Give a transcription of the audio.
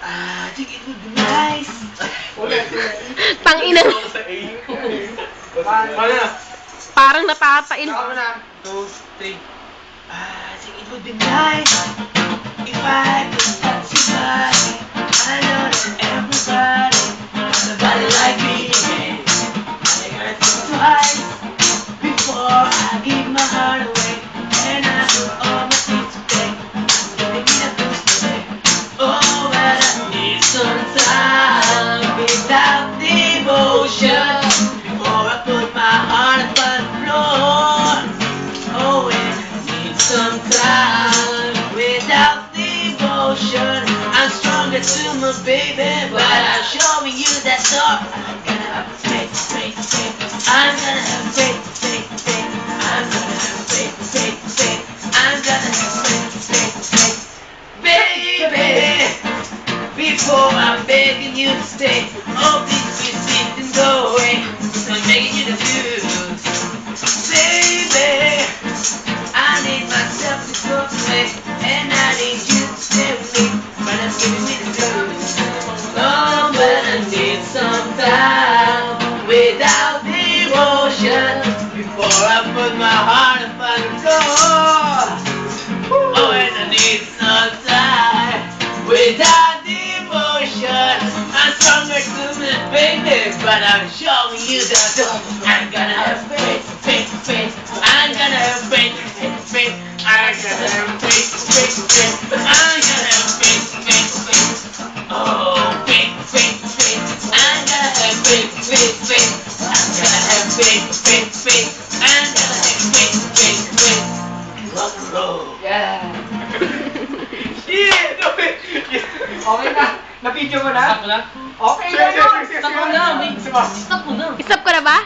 I think it would be nice. Tangina. Parang napatail. 2, 3. I think it would be nice if I could touch your body. I know that everybody wants a body like me. I gotta think twice before I give my heart away. And I do all my things today. I'm giving me the boost today. Oh, but I need some time without devotion before I put my heart upon the floor. Oh, and I need some time without devotion. I'm stronger to my baby, but I'm showing you that door. I'm gonna have faith, faith, faith. I'm gonna have faith, faith, faith. I'm gonna have faith, faith, faith. I'm gonna have faith, faith, faith. Baby, before I'm begging you to stay, oh please quit sitting go away. I'm begging you to do. Baby, I need myself to go away, and I need you to stay with me, but I'm giving me the blues. Oh, but I need some time without devotion before I put my heart upon the floor. Oh, and I need some time without devotion. I'm stronger to me, baby, but I'm showing you the door. I'm gonna have faith, faith, faith. I'm gonna have faith, faith, faith. I'm gonna have faith, faith, faith. I'm gonna have faith, faith, faith. Oh, faith, faith, faith. I'm gonna have faith, faith, faith. I'm gonna have faith, faith, faith. I'm gonna have faith, faith, faith. Rock and roll. Yeah. Shit! Okay na. Na-video mo na? Stop mo na? Okay na yun. Stop mo na. Stop mo na. Stop ko na ba?